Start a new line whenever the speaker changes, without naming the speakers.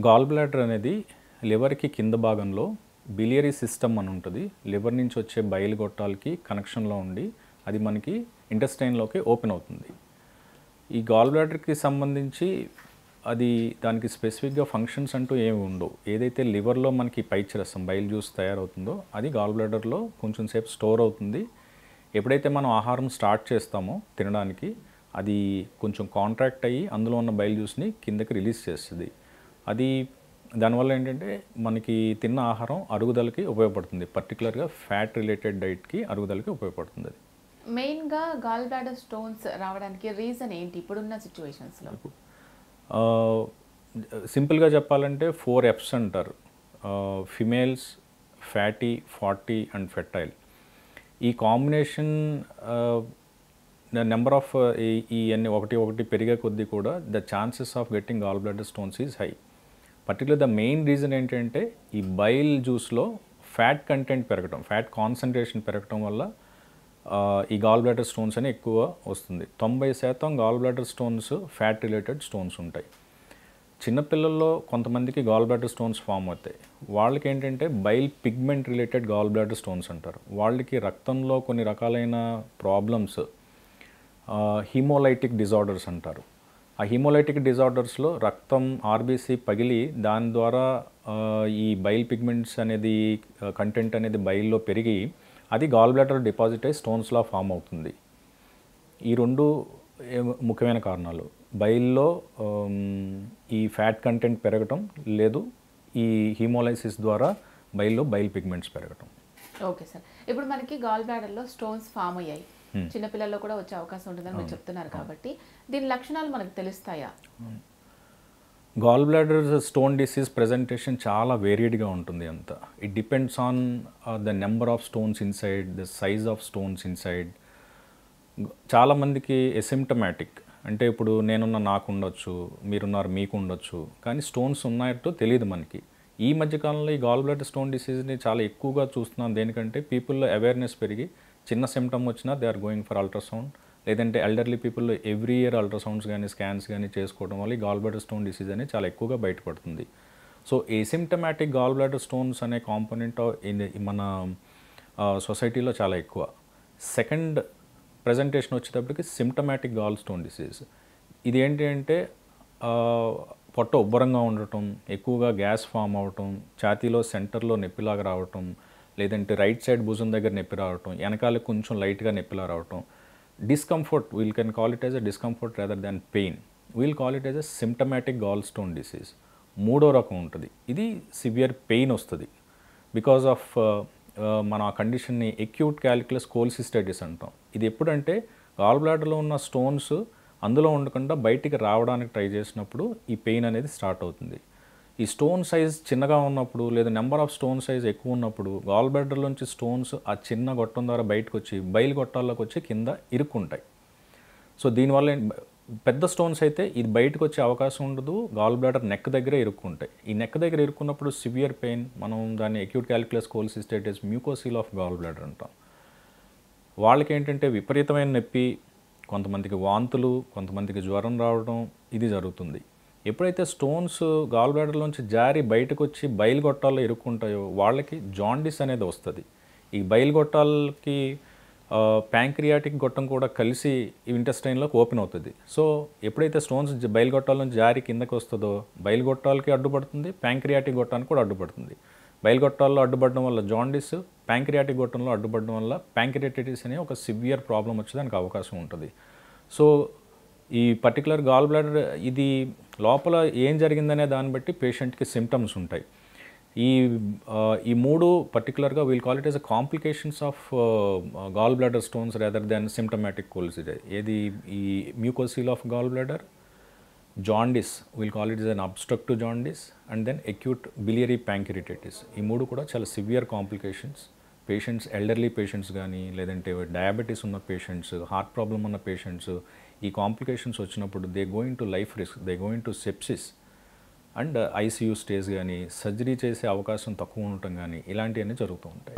Gall bladder అనేది లివర్కి కింద భాగంలో బిలియరీ సిస్టమ్ అని ఉంటుంది. లివర్ నుంచి వచ్చే బయలు గొట్టాలకి కనెక్షన్లో ఉండి అది మనకి ఇంటెస్టైన్లోకి ఓపెన్ అవుతుంది. ఈ గాల్ బ్లాడర్కి సంబంధించి అది దానికి స్పెసిఫిక్గా ఫంక్షన్స్ అంటూ ఏమి ఉండవు. ఏదైతే లివర్లో మనకి పైత్యరసం బయలు జ్యూస్ తయారవుతుందో అది గాల్ బ్లాడర్లో కొంచెం సేపు స్టోర్ అవుతుంది. ఎప్పుడైతే మనం ఆహారం స్టార్ట్ చేస్తామో తినడానికి అది కొంచెం కాంట్రాక్ట్ అయ్యి అందులో ఉన్న బయలు జ్యూస్ని కిందకి రిలీజ్ చేస్తుంది. అది దానివల్ల ఏంటంటే మనకి తిన్న ఆహారం అరుగుదలకి ఉపయోగపడుతుంది. పర్టికులర్గా ఫ్యాట్ రిలేటెడ్ డైట్కి అరుగుదలకి ఉపయోగపడుతుంది. అది
మెయిన్గా గాల్ బ్లాడర్ స్టోన్స్ రావడానికి రీజన్ ఏంటి ఇప్పుడున్న సిచ్యువేషన్స్లో?
సింపుల్గా చెప్పాలంటే 4 F's అంటారు. Females, fatty, 40 and fertile. ఈ కాంబినేషన్ నెంబర్ ఆఫ్ ఇవన్నీ ఒకటి పెరిగే కొద్దీ కూడా the chances of getting gall bladder stones is high. Particular the main reason ఏంటంటే ఈ బైల్ జ్యూస్లో ఫ్యాట్ కంటెంట్ పెరగటం, ఫ్యాట్ కాన్సన్ట్రేషన్ పెరగటం వల్ల ఈ గాల్ బ్లాడర్ స్టోన్స్ అని ఎక్కువ వస్తుంది. 90% gall bladder stones fat related stones ఉంటాయి. చిన్నపిల్లల్లో కొంతమందికి గాల్ బ్లాడర్ స్టోన్స్ ఫామ్ అవుతాయి. వాళ్ళకి ఏంటంటే bile pigment related gall bladder stones అంటారు. వాళ్ళకి రక్తంలో కొన్ని రకాలైన ప్రాబ్లమ్స్, హీమోలైటిక్ డిజార్డర్స్ అంటారు. ఆ హీమోలైటిక్ డిజార్డర్స్లో రక్తం ఆర్బీసీ పగిలి దాని ద్వారా ఈ బైల్ పిగ్మెంట్స్ అనేది కంటెంట్ అనేది బైల్లో పెరిగి అది గాల్ బ్లాడర్ డిపాజిట్ అయ్యి స్టోన్స్లా ఫామ్ అవుతుంది. ఈ రెండు ముఖ్యమైన కారణాలు. బైల్లో ఈ ఫ్యాట్ కంటెంట్ పెరగటం, లేదు ఈ హీమోలైసిస్ ద్వారా బైల్లో బైల్ పిగ్మెంట్స్ పెరగటం.
ఓకే సార్, ఇప్పుడు మనకి గాల్ బ్లాడర్లో స్టోన్స్ ఫామ్ అయ్యాయి, చిన్నపిల్లల్లో కూడా వచ్చే అవకాశం ఉంటుందని మీరు చెప్తున్నారు కాబట్టి దీని లక్షణాలు మనకు తెలుస్తాయా?
Gall bladder stone disease presentation చాలా వేరియడ్గా ఉంటుంది. అంతా it depends on the number of stones inside, the size of stones inside. చాలామందికి ఎసిమ్టమాటిక్, అంటే ఇప్పుడు నేనున్న నాకు ఉండొచ్చు, మీరున్నారు మీకు ఉండొచ్చు, కానీ స్టోన్స్ ఉన్నాయో తెలియదు మనకి. ఈ మధ్యకాలంలో ఈ గాల్ బ్లాడర్ స్టోన్ డిసీజ్ని చాలా ఎక్కువగా చూస్తున్నాం. దేనికంటే పీపుల్లో అవేర్నెస్ పెరిగి చిన్న సిమ్టమ్ వచ్చినా they are going for ultrasound, లేదంటే ఎల్డర్లీ పీపుల్లో ఎవ్రీ ఇయర్ అల్ట్రాసౌండ్స్ కానీ స్కాన్స్ కానీ చేసుకోవడం వల్ల ఈ గాల్ బ్లాడర్ స్టోన్ డిసీజ్ అనేది చాలా ఎక్కువగా బయటపడుతుంది. So asymptomatic gall bladder stones అనే కాంపోనెంట్ మన సొసైటీలో చాలా ఎక్కువ. సెకండ్ ప్రజెంటేషన్ వచ్చేటప్పటికి సిమ్టమాటిక్ గాల్ స్టోన్ డిసీజ్. ఇది ఏంటి అంటే పొట్ట ఉబ్బరంగా ఉండటం, ఎక్కువగా గ్యాస్ ఫామ్ అవటం, ఛాతీలో సెంటర్లో నొప్పిలాగా రావటం, లేదంటే రైట్ సైడ్ భుజం దగ్గర నొప్పి రావటం, వెనకాల కొంచెం లైట్గా నొప్పిలా రావటం. Discomfort, we can call it as a discomfort rather than pain. We'll call it as a symptomatic gallstone disease. మూడో రకం ఉంటుంది. ఇది సివియర్ పెయిన్ వస్తుంది బికాజ్ ఆఫ్ మన ఆ కండిషన్ని ఎక్యూట్ క్యాలిక్యులస్ కోల్సిస్టైటిస్ అంటాం. ఇది ఎప్పుడంటే గాల్ బ్లాడర్లో ఉన్న స్టోన్స్ అందులో ఉండకుండా బయటికి రావడానికి ట్రై చేసినప్పుడు ఈ పెయిన్ అనేది స్టార్ట్ అవుతుంది. ఈ స్టోన్ సైజ్ చిన్నగా ఉన్నప్పుడు, లేదా నెంబర్ ఆఫ్ స్టోన్ సైజ్ ఎక్కువ ఉన్నప్పుడు గాల్ బ్లాడర్లోంచి స్టోన్స్ ఆ చిన్న గొట్టం ద్వారా బయటకు వచ్చి బయలు గొట్టాల్లోకి వచ్చి కింద ఇరుక్కుంటాయి. సో దీనివల్ల పెద్ద స్టోన్స్ అయితే ఇది బయటకు వచ్చే అవకాశం ఉండదు, గాల్ బ్లాడర్ నెక్ దగ్గరే ఇరుక్కుంటాయి. ఈ నెక్ దగ్గర ఇరుక్కున్నప్పుడు సివియర్ పెయిన్, మనం దాన్ని acute calculous cholecystitis, mucocele of gall bladder అంటాం. వాళ్ళకి ఏంటంటే విపరీతమైన నొప్పి, కొంతమందికి వాంతులు, కొంతమందికి జ్వరం రావడం ఇది జరుగుతుంది. ఎప్పుడైతే స్టోన్స్ గాల్ బ్లాడర్లోంచి జారి బయటకు వచ్చి బయలు గొట్టాల్లో ఇరుక్కుంటాయో వాళ్ళకి జాండిస్ అనేది వస్తుంది. ఈ బయలు గొట్టాలకి ప్యాంక్రియాటిక్ గొట్టం కూడా కలిసి ఇంటెస్టైన్లోకి ఓపెన్ అవుతుంది. సో ఎప్పుడైతే స్టోన్స్ బయలు గొట్టాల నుంచి జారి కిందకి వస్తుందో బయలు గొట్టాలకి అడ్డుపడుతుంది, ప్యాంక్రియాటిక్ గొట్టానికి కూడా అడ్డుపడుతుంది. బయలు గొట్టాల్లో అడ్డుపడడం వల్ల జాండిస్, ప్యాంక్రియాటిక్ గొట్టంలో అడ్డుపడడం వల్ల ప్యాంక్రియాటిటిస్ అనే ఒక సివియర్ ప్రాబ్లం వచ్చేదానికి అవకాశం ఉంటుంది. సో ఈ పర్టికులర్ గాల్ బ్లాడర్ ఇది లోపల ఏం జరిగిందనే దాన్ని బట్టి పేషెంట్కి సిమ్టమ్స్ ఉంటాయి. ఈ మూడు పర్టికులర్గా we'll call it as a complications of gall bladder stones rather than symptomatic cholecystitis. ఏది ఈ mucocele of gall bladder, jaundice we'll call it is an obstructive jaundice, and then acute biliary pancreatitis. ఈ మూడు కూడా చాలా severe complications. Patients, elderly patients కానీ, లేదంటే diabetes ఉన్న patients, heart problem ఉన్న పేషెంట్స్, ఈ కాంప్లికేషన్స్ వచ్చినప్పుడు they going to life risk, they going to sepsis and ICU stage కానీ, సర్జరీ చేసే అవకాశం తక్కువ ఉండటం కానీ ఇలాంటివన్నీ జరుగుతూ ఉంటాయి.